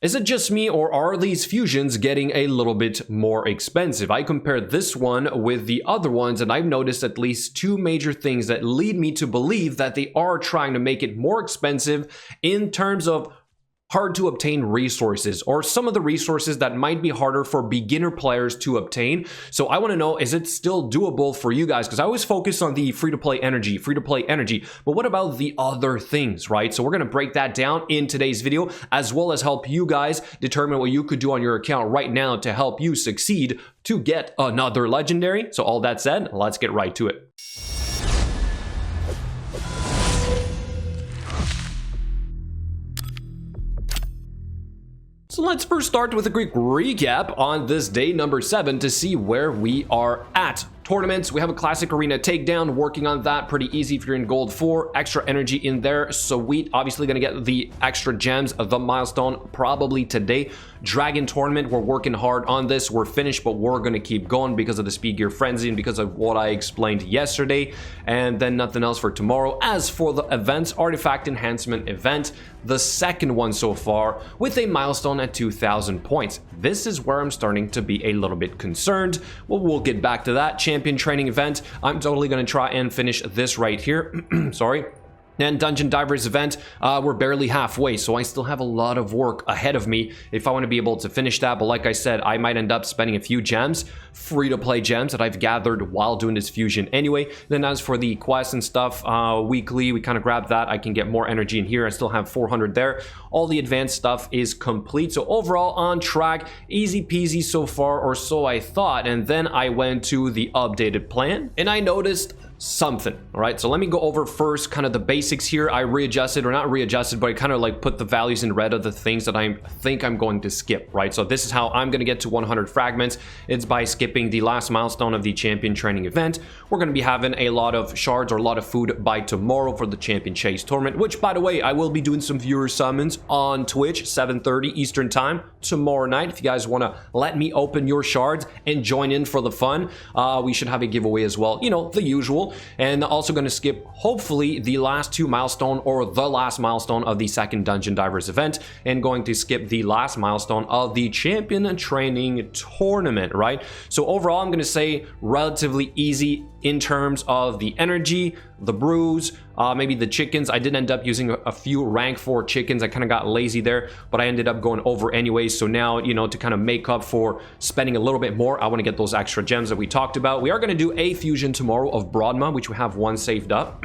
Is it just me, or are these fusions getting a little bit more expensive? I compared this one with the other ones, and I've noticed at least two major things that lead me to believe that they are trying to make it more expensive in terms of hard to obtain resources, or some of the resources that might be harder for beginner players to obtain. So I want to know, is it still doable for you guys? Because I always focus on the free-to-play energy, but what about the other things, right? So we're going to break that down in today's video, as well as help you guys determine what you could do on your account right now to help you succeed to get another legendary. So all that said, let's get right to it. So let's first start with a quick recap on this day number 7 to see where we are at. Tournaments, we have a classic arena takedown, working on that, pretty easy if you're in gold 4, extra energy in there, sweet. Obviously gonna get the extra gems of the milestone probably today. Dragon tournament, we're working hard on this. We're finished, but we're gonna keep going because of the speed gear frenzy and because of what I explained yesterday, and then nothing else for tomorrow. As for the events, artifact enhancement event, the second one so far with a milestone at 2,000 points. This is where I'm starting to be a little bit concerned. Well, we'll get back to that. Champion training event, I'm totally going to try and finish this right here. Sorry. And Dungeon Divers event, we're barely halfway, so I still have a lot of work ahead of me if I want to be able to finish that. But like I said, I might end up spending a few gems, free-to-play gems that I've gathered while doing this fusion anyway. Then as for the quests and stuff, weekly, we kind of grab that. I can get more energy in here. I still have 400 there. All the advanced stuff is complete. So overall, on track, easy peasy so far, or so I thought. And then I went to the updated plan, and I noticed something. All right, so let me go over first kind of the basics here. I readjusted, or not readjusted, but I kind of like put the values in red of the things that I think I'm going to skip, right? So this is how I'm going to get to 100 fragments. It's by skipping the last milestone of the champion training event. We're going to be having a lot of shards or a lot of food by tomorrow for the champion chase tournament, which, by the way, I will be doing some viewer summons on Twitch 7:30 Eastern time tomorrow night. If you guys want to let me open your shards and join in for the fun, we should have a giveaway as well, you know, the usual. And also going to skip hopefully the last 2 milestone, or the last milestone of the second Dungeon Divers event, and going to skip the last milestone of the champion training tournament, right? So overall, I'm going to say relatively easy in terms of the energy, the brews, maybe the chickens. I did end up using a few rank 4 chickens. I kind of got lazy there, but I ended up going over anyway. So now, you know, to kind of make up for spending a little bit more, I want to get those extra gems that we talked about. We are going to do a fusion tomorrow of Broadma, which we have one saved up.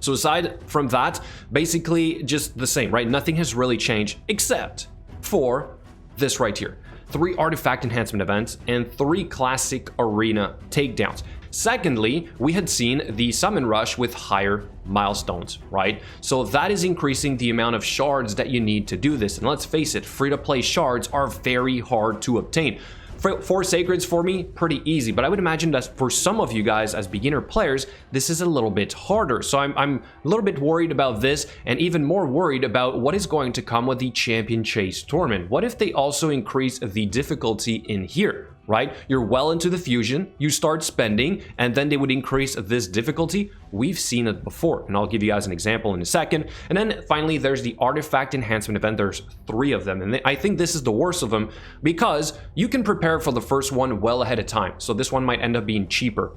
So aside from that, basically just the same, right? Nothing has really changed except for this right here. 3 artifact enhancement events and 3 classic arena takedowns. Secondly, we had seen the summon rush with higher milestones, right? So that is increasing the amount of shards that you need to do this. And let's face it, free-to-play shards are very hard to obtain. 4 sacreds for me, pretty easy, but I would imagine that for some of you guys as beginner players, this is a little bit harder. So I'm a little bit worried about this, and even more worried about what is going to come with the champion chase tournament. What if they also increase the difficulty in here? Right? You're well into the fusion, you start spending, and then they would increase this difficulty. We've seen it before, and I'll give you guys an example in a second. And then finally, there's the artifact enhancement event. There's 3 of them, and I think this is the worst of them because you can prepare for the first one well ahead of time. So this one might end up being cheaper.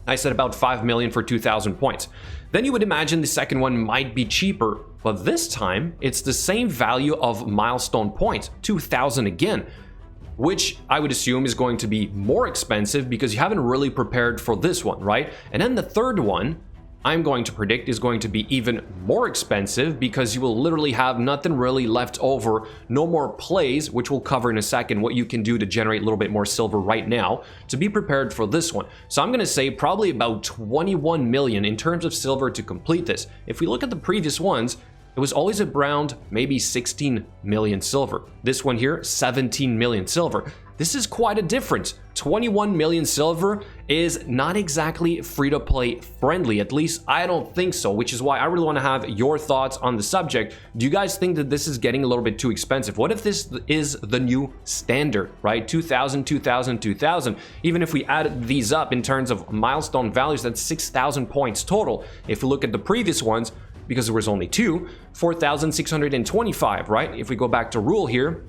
I said about 5 million for 2,000 points. Then you would imagine the second one might be cheaper, but this time it's the same value of milestone points, 2,000 again, which I would assume is going to be more expensive because you haven't really prepared for this one, right? And then the third one, I'm going to predict, is going to be even more expensive because you will literally have nothing really left over, no more plays, which we'll cover in a second, what you can do to generate a little bit more silver right now to be prepared for this one. So I'm going to say probably about 21 million in terms of silver to complete this. If we look at the previous ones, it was always around maybe 16 million silver. This one here, 17 million silver. This is quite a difference. 21 million silver is not exactly free-to-play friendly. At least I don't think so, which is why I really want to have your thoughts on the subject. Do you guys think that this is getting a little bit too expensive? What if this is the new standard, right? 2,000, 2,000, 2,000. Even if we add these up in terms of milestone values, that's 6,000 points total. If we look at the previous ones, because there was only 2, 4,625, right? If we go back to rule here,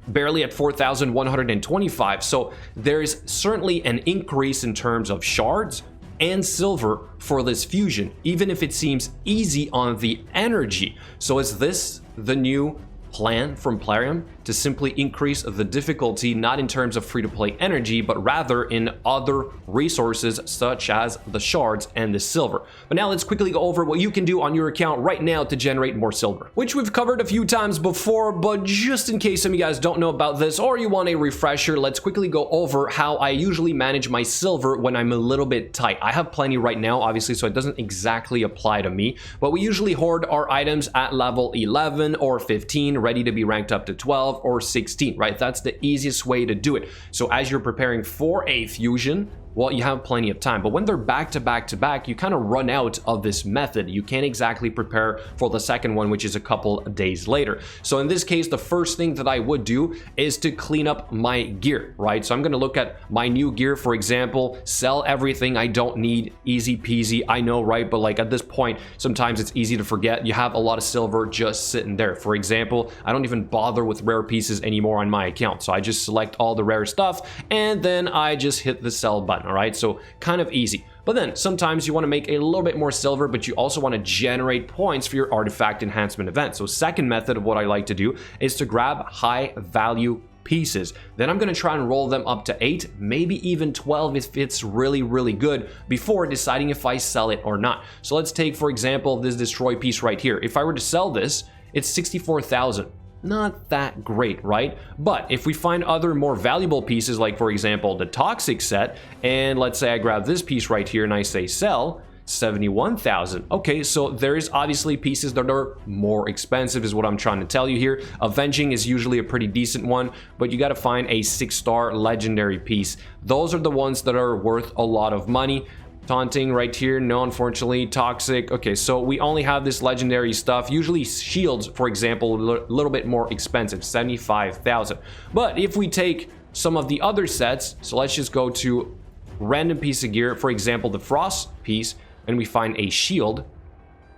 barely at 4,125. So there is certainly an increase in terms of shards and silver for this fusion, even if it seems easy on the energy. So is this the new plan from Plarium to simply increase the difficulty, not in terms of free-to-play energy, but rather in other resources such as the shards and the silver? But now let's quickly go over what you can do on your account right now to generate more silver, which we've covered a few times before, but just in case some of you guys don't know about this or you want a refresher, let's quickly go over how I usually manage my silver when I'm a little bit tight. I have plenty right now, obviously, so it doesn't exactly apply to me, but we usually hoard our items at level 11 or 15, ready to be ranked up to 12 or 16, right? That's the easiest way to do it. So as you're preparing for a fusion, well, you have plenty of time, but when they're back to back to back, you kind of run out of this method. You can't exactly prepare for the second one, which is a couple days later. So in this case, the first thing that I would do is to clean up my gear, right? So I'm going to look at my new gear, for example, sell everything I don't need, easy peasy. I know, right? But like at this point, sometimes it's easy to forget. You have a lot of silver just sitting there. For example, I don't even bother with rare pieces anymore on my account. So I just select all the rare stuff and then I just hit the sell button. All right, so kind of easy. But then sometimes you want to make a little bit more silver, but you also want to generate points for your artifact enhancement event. So second method of what I like to do is to grab high value pieces. Then I'm going to try and roll them up to 8, maybe even 12 if it's really, really good, before deciding if I sell it or not. So let's take, for example, this destroy piece right here. If I were to sell this, it's 64,000. Not that great, right? But if we find other more valuable pieces, like for example the toxic set, and let's say I grab this piece right here and I say sell, 71,000. Okay, so there is obviously pieces that are more expensive is what I'm trying to tell you here. Avenging is usually a pretty decent one, but you got to find a 6-star legendary piece. Those are the ones that are worth a lot of money. Taunting right here, no, unfortunately. Toxic, okay, so we only have this legendary stuff. Usually shields, for example, a little bit more expensive, 75,000. But if we take some of the other sets, so let's just go to random piece of gear, for example the frost piece, and we find a shield.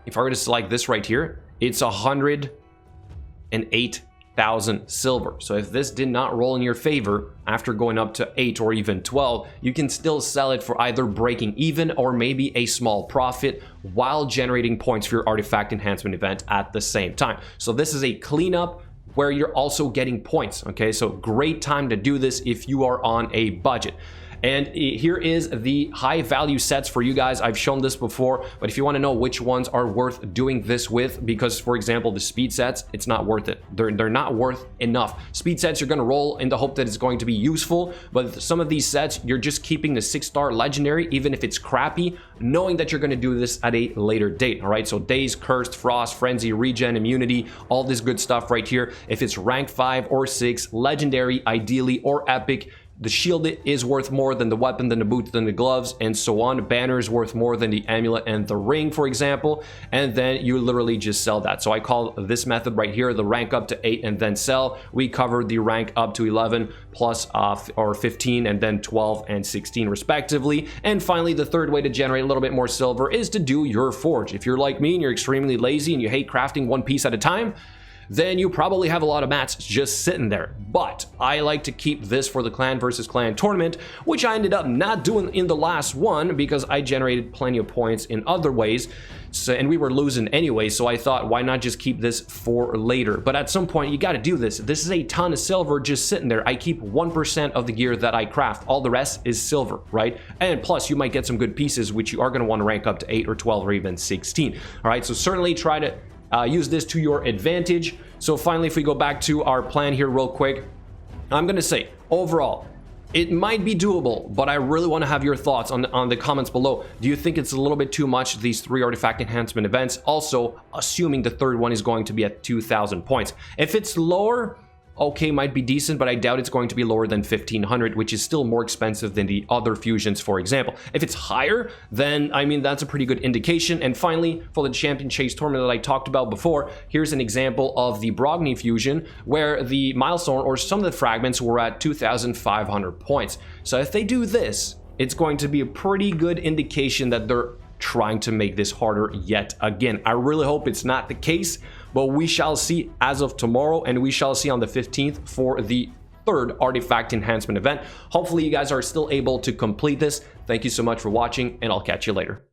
If I were to select this right here, it's 108,000 silver. So if this did not roll in your favor after going up to 8 or even 12, you can still sell it for either breaking even or maybe a small profit while generating points for your artifact enhancement event at the same time. So this is a cleanup where you're also getting points. Okay, so great time to do this if you are on a budget. And here is the high value sets for you guys. I've shown this before, but if you want to know which ones are worth doing this with, because for example the speed sets, it's not worth it. They're not worth enough. Speed sets you're going to roll in the hope that it's going to be useful, but some of these sets you're just keeping the 6-star legendary even if it's crappy, knowing that you're going to do this at a later date. All right, so days, cursed, frost, frenzy, regen, immunity, all this good stuff right here. If it's rank 5 or 6, legendary ideally, or epic, the shield is worth more than the weapon, than the boot, than the gloves, and so on. Banner is worth more than the amulet and the ring, for example, and then you literally just sell that. So I call this method right here the rank up to 8 and then sell. We covered the rank up to 11 plus or 15 and then 12 and 16 respectively. And finally, the third way to generate a little bit more silver is to do your forge. If you're like me and you're extremely lazy and you hate crafting one piece at a time, then you probably have a lot of mats just sitting there. But I like to keep this for the clan versus clan tournament, which I ended up not doing in the last one because I generated plenty of points in other ways. So, and we were losing anyway, so I thought, why not just keep this for later? But at some point, you got to do this. This is a ton of silver just sitting there. I keep 1% of the gear that I craft. All the rest is silver, right? And plus, you might get some good pieces, which you are going to want to rank up to 8 or 12 or even 16. All right, so certainly try to use this to your advantage. So finally, if we go back to our plan here real quick, I'm going to say overall, it might be doable, but I really want to have your thoughts on the comments below. Do you think it's a little bit too much, these 3 artifact enhancement events? Also, assuming the third one is going to be at 2,000 points. If it's lower, okay, might be decent, but I doubt it's going to be lower than 1,500, which is still more expensive than the other fusions, for example. If it's higher, then, I mean, that's a pretty good indication. And finally, for the champion chase tournament that I talked about before, here's an example of the Brogni fusion, where the milestone or some of the fragments were at 2,500 points. So if they do this, it's going to be a pretty good indication that they're trying to make this harder yet again. I really hope it's not the case, but we shall see as of tomorrow, and we shall see on the 15th for the third artifact enhancement event. Hopefully you guys are still able to complete this. Thank you so much for watching, and I'll catch you later.